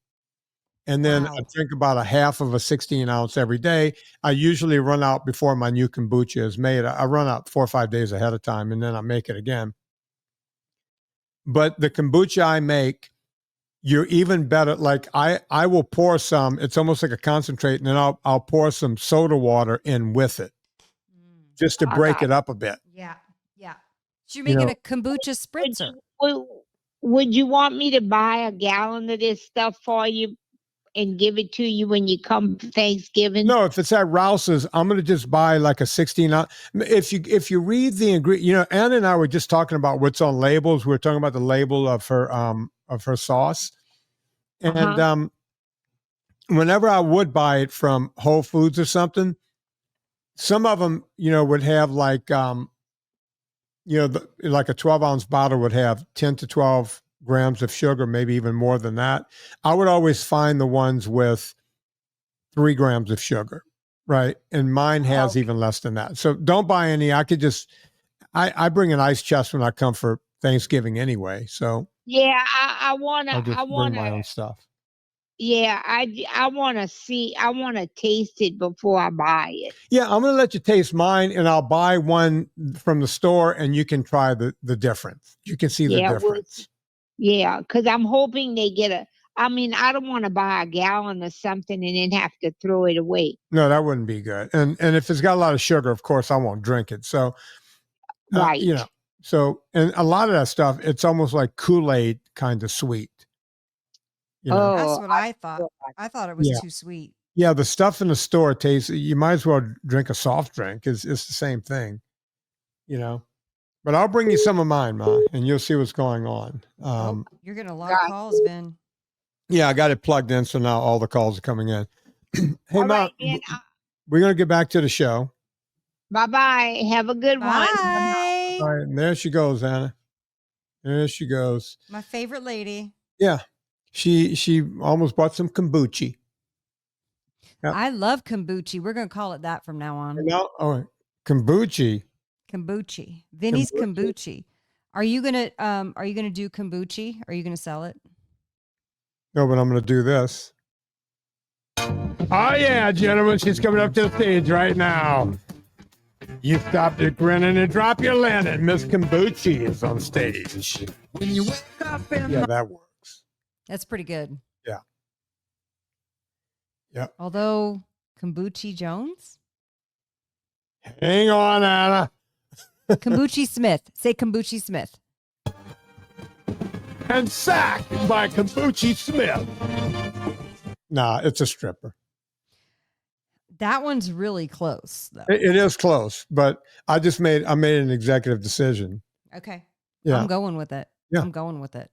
And then I Wow. drink about a half of a 16-ounce every day. I usually run out before my new kombucha is made. I run out 4 or 5 days ahead of time, and then I make it again. But the kombucha I make, you're even better. Like I will pour some. It's almost like a concentrate, and then I'll pour some soda water in with it, just to break it up a bit. Yeah. Yeah. So you're making a kombucha Would spritzer. would you want me to buy a gallon of this stuff for you and give it to you when you come for Thanksgiving? No, if it's at Rouse's, I'm going to just buy like a 16-ounce. If you read the ingredient, Anna and I were just talking about what's on labels. We were talking about the label of her sauce, and whenever I would buy it from Whole Foods or something, some of them, would have like like a 12-ounce bottle would have 10 to 12 grams of sugar, maybe even more than that. I would always find the ones with 3 grams of sugar, right? And mine has even less than that. So don't buy any. I could just, I bring an ice chest when I come for Thanksgiving anyway. So yeah, I wanna, bring my own stuff. Yeah, I wanna see. I wanna taste it before I buy it. Yeah, I'm going to let you taste mine, and I'll buy one from the store, and you can try the difference. You can see the difference. Yeah, because I'm hoping they get a. I mean, I don't want to buy a gallon of something and then have to throw it away. No, that wouldn't be good. And if it's got a lot of sugar, of course, I won't drink it. So, Right. So, and a lot of that stuff, it's almost like Kool-Aid kind of sweet. That's what I thought. I thought it was too sweet. Yeah, the stuff in the store tastes. You might as well drink a soft drink. It's the same thing, But I'll bring you some of mine, Ma, and you'll see what's going on. You're getting a lot of calls, Vin. Yeah, I got it plugged in, so now all the calls are coming in. Hey, Ma, we're gonna get back to the show. Bye-bye. Have a good one. Bye. All right, and there she goes, Anna. There she goes. My favorite lady. Yeah, she almost bought some kombucha. Yep. I love kombucha. We're gonna call it that from now on. Kombucha. Kombucha. Vinnie's kombucha. Are you gonna do kombucha? Are you gonna sell it? No, but I'm gonna do this. Oh yeah, gentlemen, she's coming up to the stage right now. You stop your grinning and drop your linen. Miss Kombucha is on stage. When you wake up yeah, that works. That's pretty good. Yeah. Yeah. Although Kombucha Jones? Hang on, Anna. Kombucha Smith. Say Kombucha Smith. And sacked by Kombucha Smith. Nah, it's a stripper. That one's really close, though. It is close, but I made an executive decision. Okay. Yeah. I'm going with it. Yeah. I'm going with it.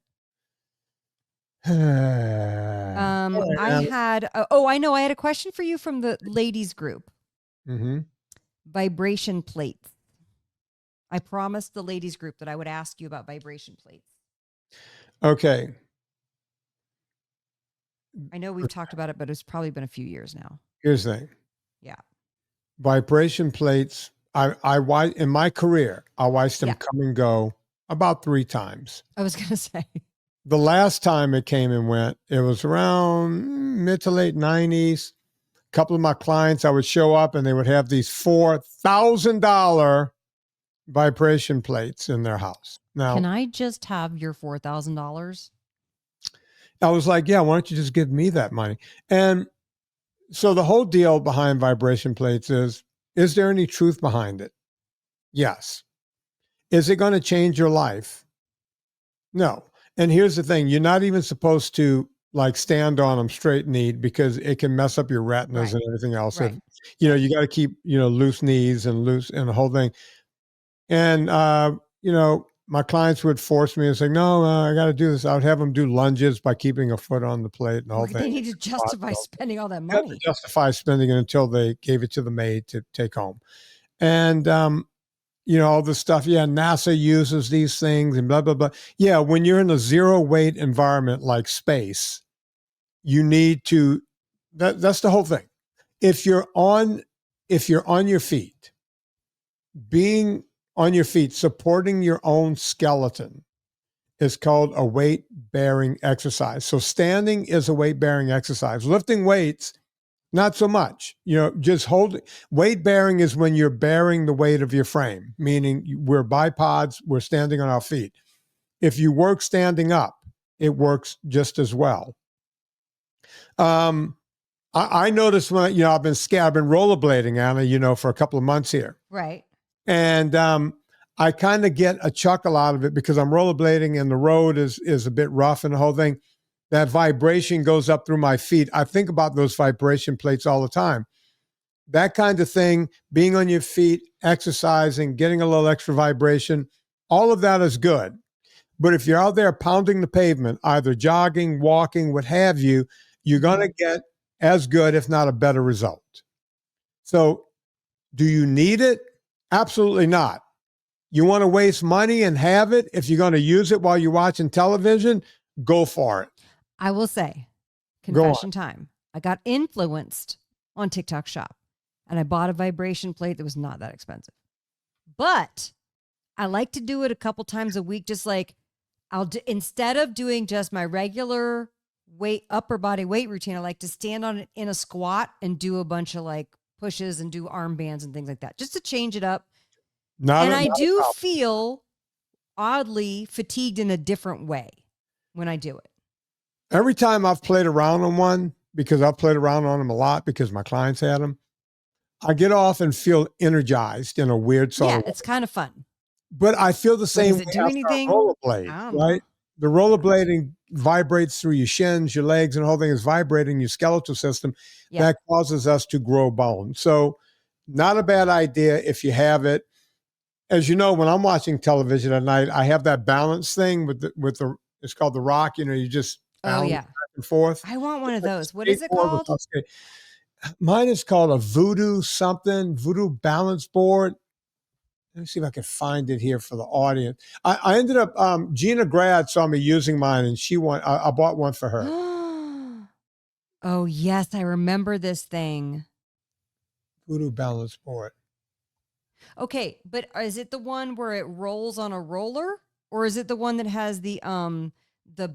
Right, I had I know. I had a question for you from the ladies group. Mm-hmm. Vibration plates. I promised the ladies group that I would ask you about vibration plates. Okay. I know we've talked about it, but it's probably been a few years now. Here's the thing. Yeah. Vibration plates. I in my career, I watched them come and go about 3 times. I was going to say. The last time it came and went, it was around mid to late 90s. A couple of my clients, I would show up and they would have these $4,000 vibration plates in their house. Now, can I just have your $4,000? I was like, yeah, why don't you just give me that money? And so the whole deal behind vibration plates is there any truth behind it? Yes. Is it going to change your life? No. And here's the thing. You're not even supposed to like stand on them straight kneed because it can mess up your retinas and everything else. Right. If, you got to keep, loose knees and the whole thing. And, my clients would force me and say, no, I got to do this. I would have them do lunges by keeping a foot on the plate and the whole They thing. need to justify spending all that They had to money. justify spending it until they gave it to the maid to take home. And, all this stuff. Yeah, NASA uses these things and blah, blah, blah. Yeah, when you're in a zero weight environment like space, you need to, that's the whole thing. If you're on your feet, being on your feet, supporting your own skeleton is called a weight bearing exercise. So standing is a weight bearing exercise. Lifting weights, not so much. Just holding. Weight bearing is when you're bearing the weight of your frame, meaning we're bipods, we're standing on our feet. If you work standing up, it works just as well. I noticed when, I've been rollerblading, Anna, for a couple of months here. Right. And I kind of get a chuckle out of it because I'm rollerblading and the road is a bit rough and the whole thing. That vibration goes up through my feet. I think about those vibration plates all the time. That kind of thing, being on your feet, exercising, getting a little extra vibration, all of that is good. But if you're out there pounding the pavement, either jogging, walking, what have you, you're going to get as good, if not a better result. So do you need it? Absolutely not. You want to waste money and have it? If you're going to use it while you're watching television, go for it. I will say, confession time. I got influenced on TikTok Shop and I bought a vibration plate that was not that expensive. But I like to do it a couple times a week, just like instead of doing just my regular upper body weight routine, I like to stand on it in a squat and do a bunch of like pushes and do arm bands and things like that, just to change it up. I do feel oddly fatigued in a different way when I do it. Every time I've played around on one, because I've played around on them a lot because my clients had them, I get off and feel energized in a weird sort of way. Yeah, it's kind of fun. But I feel the same way does it do anything? Rollerblade, right? The rollerblading vibrates through your shins, your legs, and the whole thing is vibrating your skeletal system. Yeah. That causes us to grow bone. So not a bad idea if you have it. As you know, when I'm watching television at night, I have that balance thing with the it's called the rock. You just back and forth. I want one of those. What is it called? Mine is called a voodoo balance board. Let me see if I can find it here for the audience. I ended up, Gina Grad saw me using mine and I bought one for her. Oh, yes. I remember this thing. Voodoo balance board. Okay. But is it the one where it rolls on a roller or is it the one that has the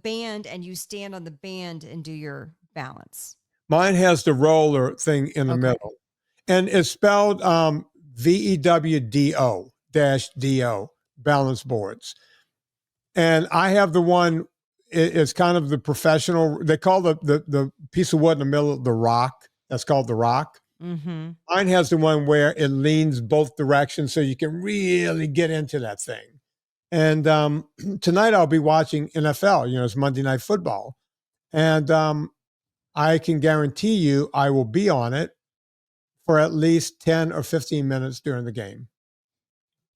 band and you stand on the band and do your balance? Mine has the roller thing in the middle and it's spelled, VEWDO-DO balance boards. And I have the one, it's kind of the professional, they call the piece of wood in the middle of the rock. That's called the rock. Mm-hmm. Mine has the one where it leans both directions so you can really get into that thing. And tonight I'll be watching NFL, it's Monday Night Football. And I can guarantee you I will be on it for at least 10 or 15 minutes during the game.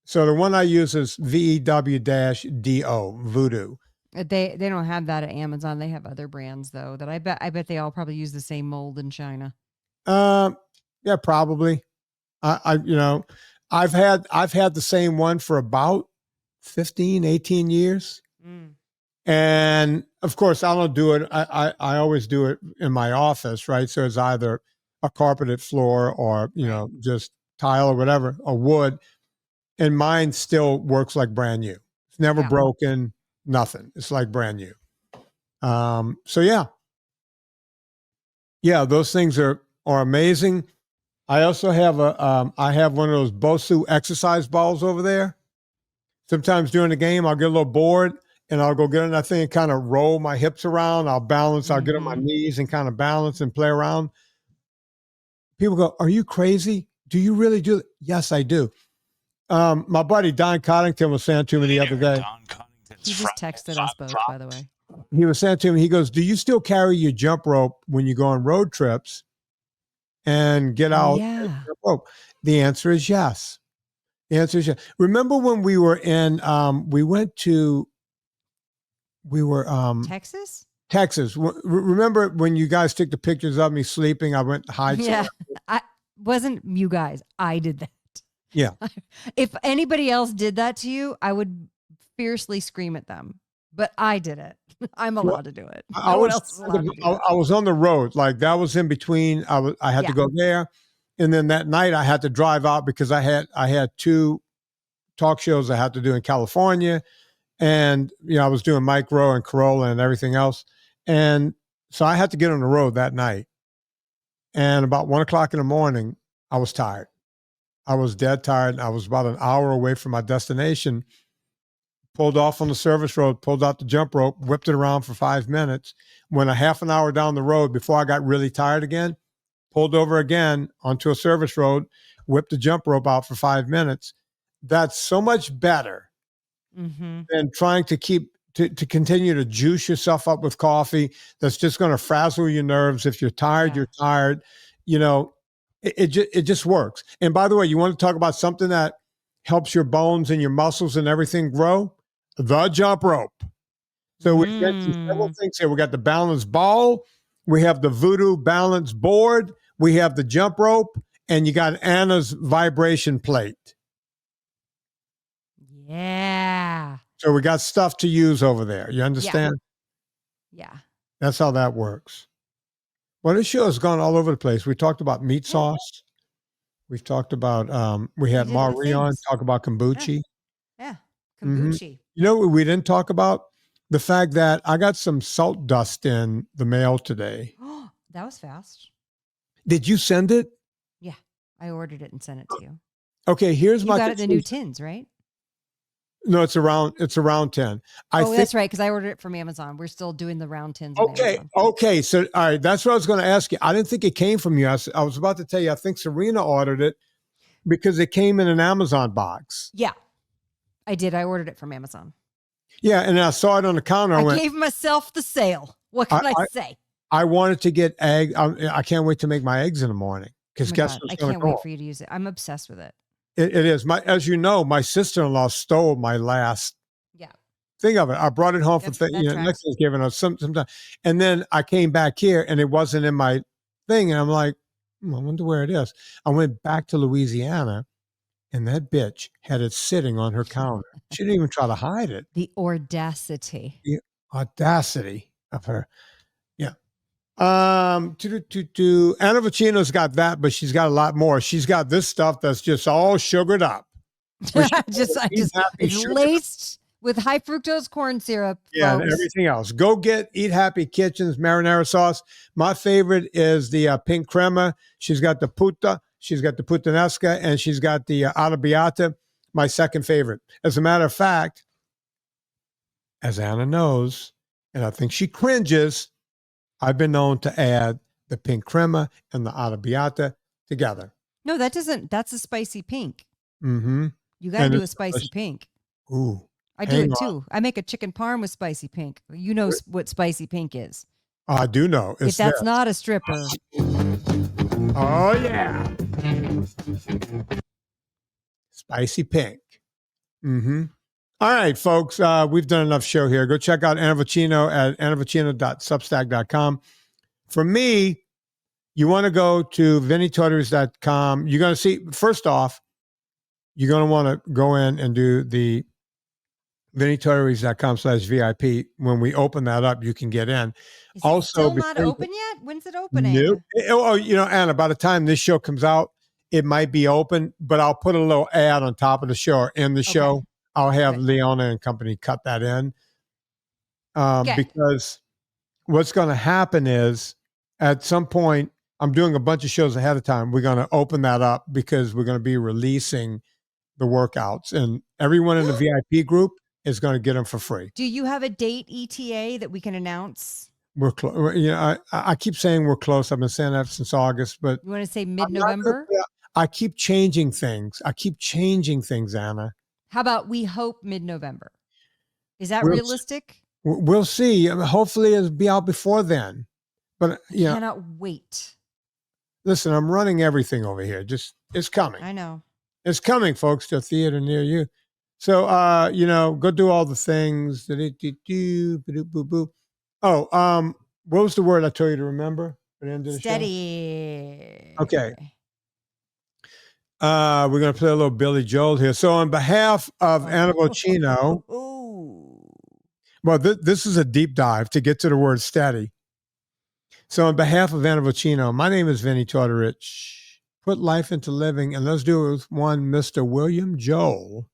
So the one I use is VEW-DO, Voodoo. They don't have that at Amazon. They have other brands though that I bet they all probably use the same mold in China. Yeah, probably. I've had the same one for about 15, 18 years. And of course I don't do it. I always do it in my office, right? So it's either a carpeted floor or, just tile or whatever, or wood. And mine still works like brand new. It's never broken, nothing. It's like brand new. So yeah, those things are amazing. I also have I have one of those Bosu exercise balls over there. Sometimes during the game, I'll get a little bored and I'll go get on that thing and kind of roll my hips around. I'll balance. I'll get on my knees and kind of balance and play around. People go, "Are you crazy? Do you really do it?" Yes, I do. My buddy Don Coddington was saying to me the other day. He just texted us both, by the way. He was saying to me, he goes, "Do you still carry your jump rope when you go on road trips and get out?" Yeah. Rope? The answer is yes. The answer is yes. Remember when we were in, Texas? Texas. Remember when you guys took the pictures of me sleeping? I went to hide Yeah. somewhere. I wasn't you guys. I did that. Yeah. If anybody else did that to you, I would fiercely scream at them. But I did it. I'm Well, allowed to do it. I No one was else is allowed to do that. I was on the road. Like that was in between. I had Yeah. to go there. And then that night I had to drive out because I had 2 talk shows I had to do in California. And I was doing Mike Rowe and Corolla and everything else. And so I had to get on the road that night. And about 1:00 in the morning, I was tired. I was dead tired. I was about an hour away from my destination. Pulled off on the service road, pulled out the jump rope, whipped it around for 5 minutes. Went a half an hour down the road before I got really tired again. Pulled over again onto a service road, whipped the jump rope out for 5 minutes. That's so much better than trying to to continue to juice yourself up with coffee. That's just going to frazzle your nerves. If you're tired, you're tired. It just works. And by the way, you want to talk about something that helps your bones and your muscles and everything grow? The jump rope. So we get several things here. We got the balance ball. We have the Voodoo balance board. We have the jump rope. And you got Anna's vibration plate. Yeah. So we got stuff to use over there. You understand? Yeah. That's how that works. Well, this show has gone all over the place. We talked about meat sauce. We've talked about, we had Marie on talk about kombucha. Yeah. Kombucha. You know what we didn't talk about? The fact that I got some salt dust in the mail today. That was fast. Did you send it? Yeah. I ordered it and sent it to you. Okay, here's You my got it in the new tins, right? No, it's around 10. I think that's right, because I ordered it from Amazon. We're still doing the round tins. Okay. So, all right, that's what I was going to ask you. I didn't think it came from you. I was about to tell you, I think Serena ordered it because it came in an Amazon box. Yeah, I did. I ordered it from Amazon. Yeah, and I saw it on the counter. I gave myself the sale. What can I say? I wanted to get egg. I can't wait to make my eggs in the morning because guess what's I going to can't go? wait for you to use it. I'm obsessed with it. It is. As you know, my sister-in-law stole my last thing of it. I brought it home for next Thanksgiving or sometime. And then I came back here and it wasn't in my thing. And I'm like, I wonder where it is. I went back to Louisiana and that bitch had it sitting on her counter. She didn't even try to hide it. The audacity. The audacity of her. Yeah. Anna Vocino's got that, but she's got a lot more. She's got this stuff that's just all sugared up. just laced with high fructose corn syrup. Yeah, and everything else. Go get Eat Happy Kitchen's marinara sauce. My favorite is the pink crema. She's got the puta, she's got the puttanesca, and she's got the arrabbiata. My second favorite. As a matter of fact, as Anna knows, and I think she cringes, I've been known to add the pink crema and the arrabbiata together. No, that doesn't. That's a spicy pink. Mm-hmm. You got to do a spicy pink. Ooh. I do it too. I make a chicken parm with spicy pink. You know what spicy pink is. I do know. If that's not a stripper. Oh, yeah. Spicy pink. Mm-hmm. All right, folks. We've done enough show here. Go check out Anna Vocino at annavocino.substack.com. For me, you want to go to vinnytoteries.com. You're going to see, first off, you're going to want to go in and do the vinnytoteries.com/VIP. When we open that up, you can get in. Is it still not open yet? When's it opening? Nope. Oh, Anna, by the time this show comes out, it might be open, but I'll put a little ad on top of the show or in the show. I'll have Leona and company cut that in. Because what's going to happen is at some point, I'm doing a bunch of shows ahead of time. We're going to open that up because we're going to be releasing the workouts, and everyone in the VIP group is going to get them for free. Do you have a date ETA that we can announce? We're close. I keep saying we're close. I've been saying that since August, but you want to say mid-November? I keep changing things. Anna. How about we hope mid-November? Is that realistic? We'll see. Hopefully it'll be out before then. But I cannot wait. Listen, I'm running everything over here. It's coming. I know. It's coming, folks, to a theater near you. So, go do all the things. Oh, what was the word I told you to remember at the end of the show? Steady. Okay. We're going to play a little Billy Joel here. So, on behalf of Anna Vocino, well, this is a deep dive to get to the word steady. So, on behalf of Anna Vocino, my name is Vinnie Tortorich. Put life into living, and let's do it with one Mr. William Joel.